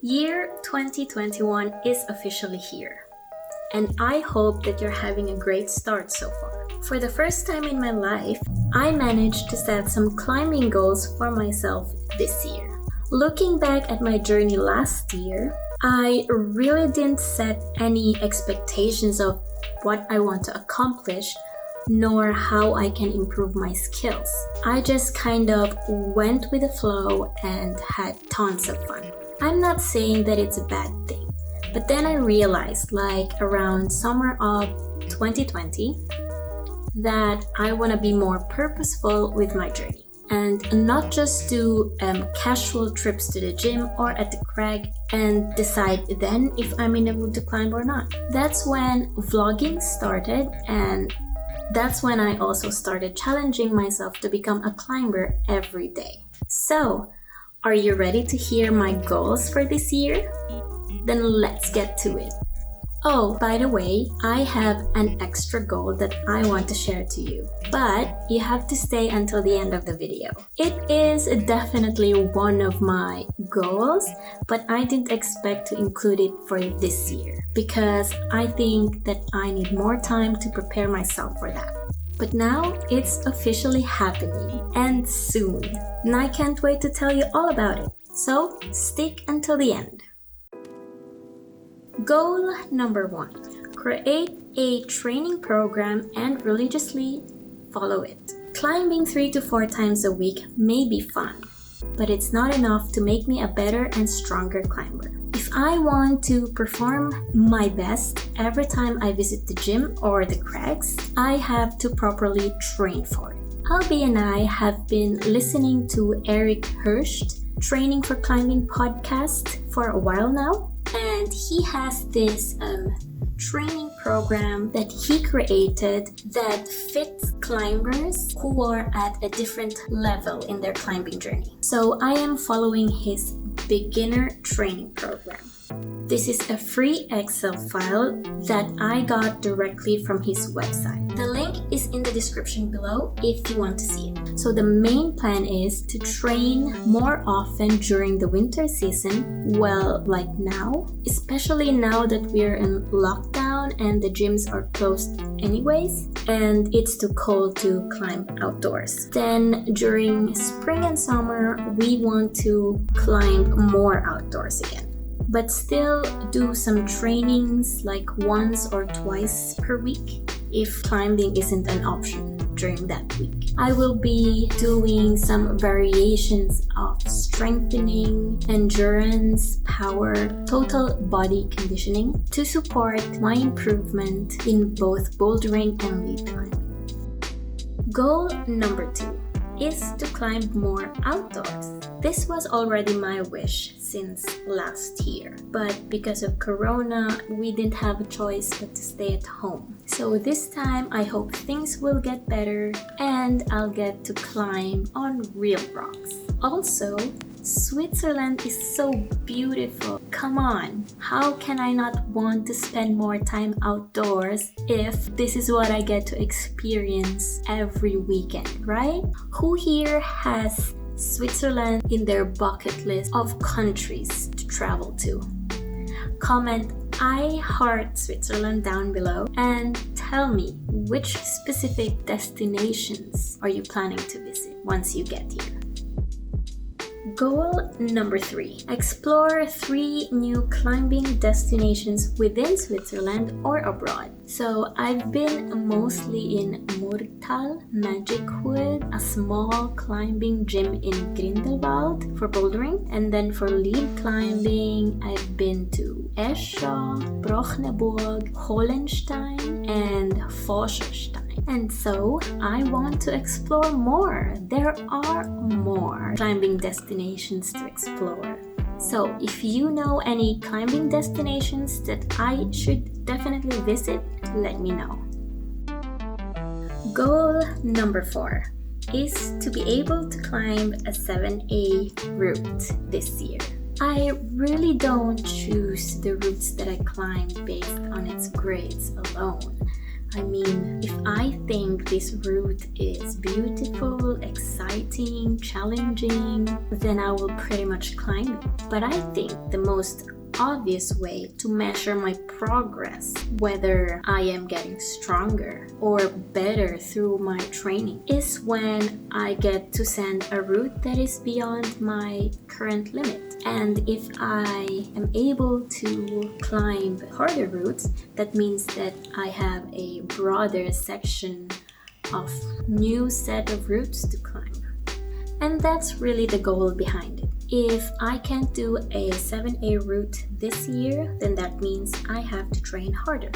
Year 2021 is officially here, and I hope that you're having a great start so far. For the first time in my life, I managed to set some climbing goals for myself this year. Looking back at my journey last year, I really didn't set any expectations of what I want to accomplish, nor how I can improve my skills. I just kind of went with the flow and had tons of fun. I'm not saying that it's a bad thing, but then I realized, like around summer of 2020, that I want to be more purposeful with my journey and not just do casual trips to the gym or at the crag and decide then if I'm in the mood to climb or not. That's when vlogging started, and that's when I also started challenging myself to become a climber every day. So, are you ready to hear my goals for this year? Then let's get to it. Oh, by the way, I have an extra goal that I want to share to you, but you have to stay until the end of the video. It is definitely one of my goals, but I didn't expect to include it for this year because I think that I need more time to prepare myself for that. But now it's officially happening, and soon. And I can't wait to tell you all about it. So stick until the end. Goal number 1. Create a training program and religiously follow it. Climbing 3 to 4 times a week may be fun, but it's not enough to make me a better and stronger climber. If I want to perform my best every time I visit the gym or the crags, I have to properly train for it. Albie and I have been listening to HöRST Training for Climbing podcast for a while now, and he has this training program that he created that fits climbers who are at a different level in their climbing journey. So I am following his beginner training program. This is a free Excel file that I got directly from his website. The link is in the description below if you want to see it. So the main plan is to train more often during the winter season, well, like now, especially now that we're in lockdown and the gyms are closed anyways, and it's too cold to climb outdoors. Then during spring and summer, we want to climb more outdoors again, but still do some trainings like once or twice per week if climbing isn't an option during that week. I will be doing some variations of strengthening, endurance, power, total body conditioning to support my improvement in both bouldering and lead climbing. Goal number 2 is to climb more outdoors. This was already my wish since last year, but because of Corona, we didn't have a choice but to stay at home. So this time, I hope things will get better and I'll get to climb on real rocks. Also, Switzerland is so beautiful. Come on, how can I not want to spend more time outdoors if this is what I get to experience every weekend, right? Who here has Switzerland in their bucket list of countries to travel to? Comment "I heart Switzerland" down below and tell me which specific destinations are you planning to visit once you get here. Goal number 3. Explore 3 new climbing destinations within Switzerland or abroad. So I've been mostly in Murtal, Magic Wood, a small climbing gym in Grindelwald for bouldering, and then for lead climbing, I've been to Escher, Brochneburg, Hollenstein, and Forscherstein. And so I want to explore more. There are more climbing destinations to explore. So if you know any climbing destinations that I should definitely visit, let me know. Goal number 4 is to be able to climb a 7A route this year. I really don't choose the routes that I climb based on its grades alone. I mean, if I think this route is beautiful, exciting, motivating, challenging, then I will pretty much climb it. But I think the most obvious way to measure my progress, whether I am getting stronger or better through my training, is when I get to send a route that is beyond my current limit. And if I am able to climb harder routes, that means that I have a broader section of new set of routes to climb. And that's really the goal behind it. If I can't do a 7A route this year, then that means I have to train harder.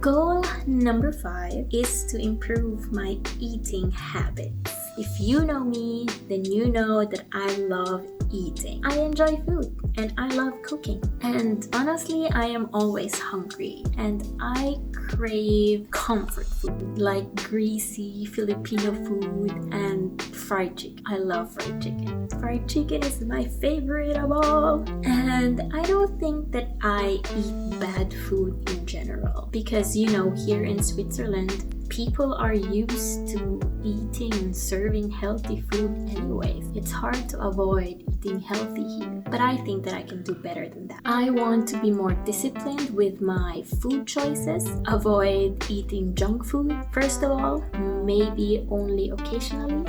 Goal number 5 is to improve my eating habits. If you know me, then you know that I love eating. I enjoy food and I love cooking. And honestly, I am always hungry and I crave comfort food like greasy Filipino food and fried chicken. I love fried chicken. Fried chicken is my favorite of all. And I don't think that I eat bad food in general because here in Switzerland, people are used to eating and serving healthy food anyways. It's hard to avoid eating healthy here, but I think that I can do better than that. I want to be more disciplined with my food choices, avoid eating junk food, first of all, maybe only occasionally,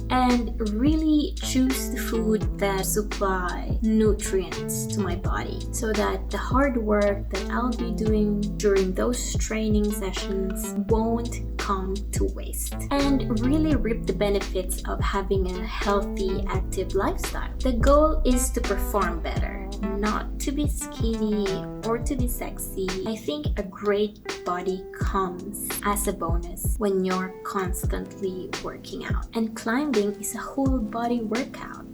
and really choose the food that supply nutrients to my body so that the hard work that I'll be doing during those training sessions won't come to waste, and really reap the benefits of having a healthy, active lifestyle. The goal is to perform better, not to be skinny or to be sexy. I think a great body comes as a bonus when you're constantly working out, and climbing is a whole body workout.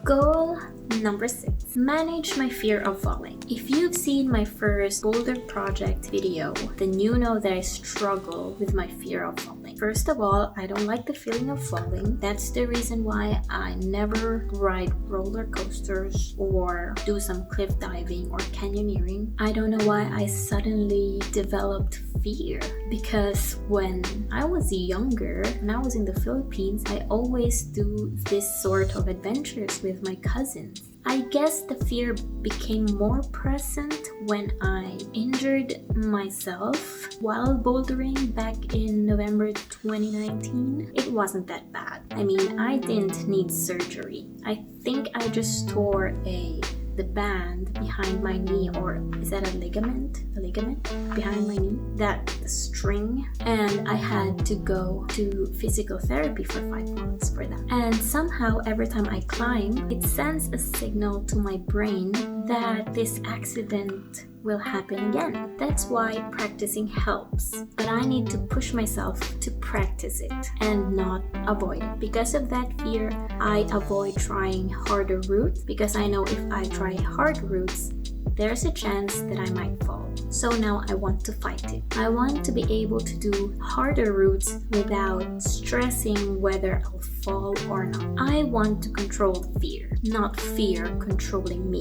Goal number 6. Manage my fear of falling. If you've seen my first boulder project video, then you know that I struggle with my fear of falling. First of all, I don't like the feeling of falling. That's the reason why I never ride roller coasters or do some cliff diving or canyoneering. I don't know why I suddenly developed fear, because when I was younger and I was in the Philippines, I always do this sort of adventures with my cousins. I guess the fear became more present when I injured myself while bouldering back in November 2019. It wasn't that bad. I mean, I didn't need surgery. I think I just tore the band behind my knee, or is that a ligament behind my knee, that string, and I had to go to physical therapy for 5 months for that. And somehow every time I climb, it sends a signal to my brain that this accident will happen again. That's why practicing helps, but I need to push myself to practice it and not avoid it. Because of that fear, I avoid trying harder routes, because I know if I try hard routes, there's a chance that I might fall. So now I want to fight it. I want to be able to do harder routes without stressing whether I'll fall or not. I want to control fear, not fear controlling me.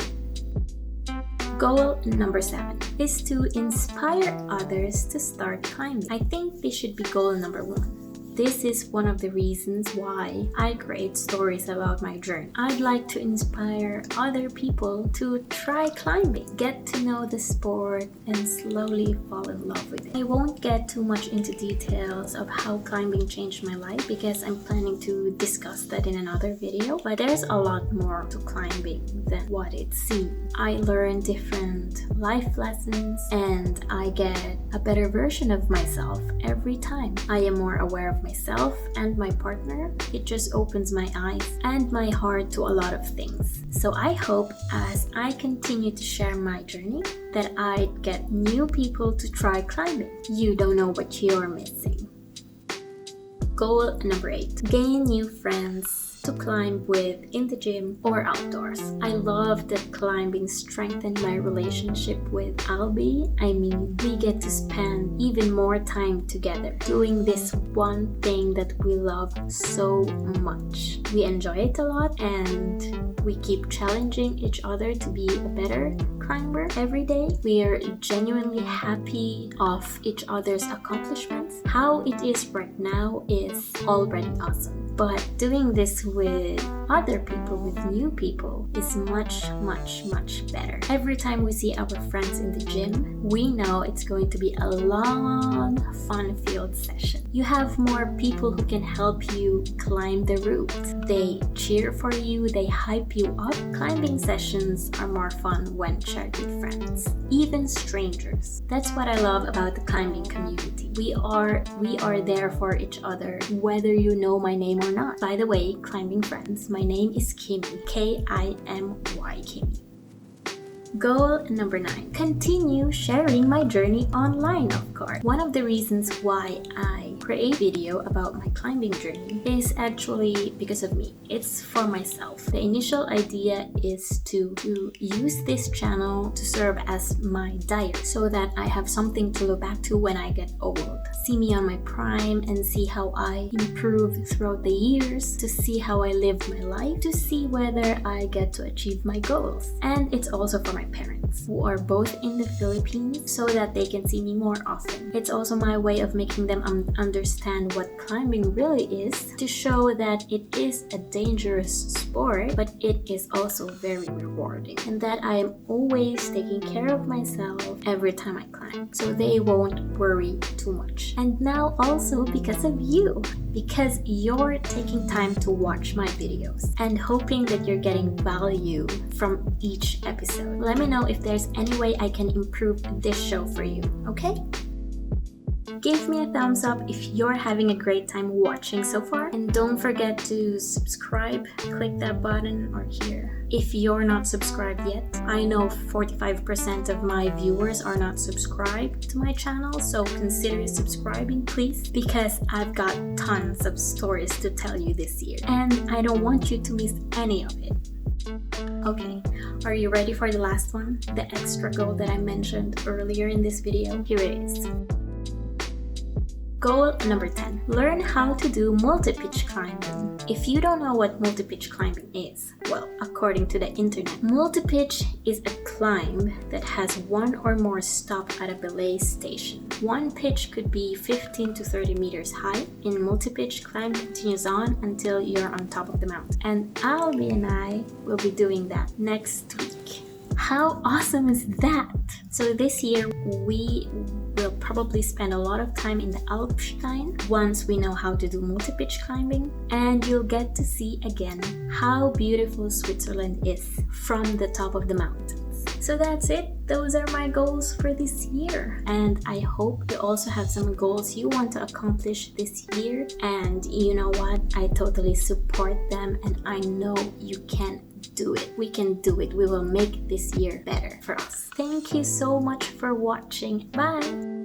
Goal number 7 is to inspire others to start climbing. I think this should be goal number 1. This is one of the reasons why I create stories about my journey. I'd like to inspire other people to try climbing, get to know the sport, and slowly fall in love with it. I won't get too much into details of how climbing changed my life, because I'm planning to discuss that in another video, but there's a lot more to climbing than what it seems. I learn different life lessons, and I get a better version of myself every time. I am more aware of myself and my partner. It just opens my eyes and my heart to a lot of things. So I hope as I continue to share my journey that I get new people to try climbing. You don't know what you're missing. Goal number 8. Gain new friends to climb with in the gym or outdoors. I love that climbing strengthened my relationship with Albie. I mean, we get to spend even more time together doing this one thing that we love so much. We enjoy it a lot and we keep challenging each other to be a better climber every day. We are genuinely happy of each other's accomplishments. How it is right now is already awesome. But doing this with other people, with new people, is much better. Every time we see our friends in the gym, we know it's going to be a long, fun-filled session. You have more people who can help you climb the route. They cheer for you, they hype you up. Climbing sessions are more fun when shared with friends, even strangers. That's what I love about the climbing community. We are there for each other, whether you know my name or not. By the way, climbing friends, my name is Kimy, K-I-M-Y, Kimy. Goal number 9, continue sharing my journey online, of course. One of the reasons why I create video about my climbing journey is actually because of me. It's for myself. The initial idea is to use this channel to serve as my diary so that I have something to look back to when I get old. See me on my prime and see how I improved throughout the years, to see how I lived my life, to see whether I get to achieve my goals. And it's also for my parents who are both in the Philippines so that they can see me more often. It's also my way of making them understand what climbing really is, to show that it is a dangerous sport, but it is also very rewarding, and that I am always taking care of myself every time I climb, so they won't worry too much. And now also because of you, because you're taking time to watch my videos and hoping that you're getting value from each episode. Let me know if there's any way I can improve this show for you, okay? Give me a thumbs up if you're having a great time watching so far, and don't forget to subscribe. Click that button or here if you're not subscribed yet. I know 45% of my viewers are not subscribed to my channel, so consider subscribing please, because I've got tons of stories to tell you this year and I don't want you to miss any of it. Okay, are you ready for the last one? The extra goal that I mentioned earlier in this video? Here it is. Goal number 10. Learn how to do multipitch climbing. If you don't know what multipitch climbing is, well, according to the internet, multipitch is a climb that has one or more stops at a belay station. One pitch could be 15 to 30 meters high. In multipitch, climb continues on until you're on top of the mountain. And Albie and I will be doing that next week. How awesome is that? So this year we will probably spend a lot of time in the Alpstein once we know how to do multipitch climbing, and you'll get to see again how beautiful Switzerland is from the top of the mountains. So that's it. Those are my goals for this year, and I hope you also have some goals you want to accomplish this year. And you know what? I totally support them, and I know you can do it. We can do it. We will make this year better for us. Thank you so much for watching. Bye!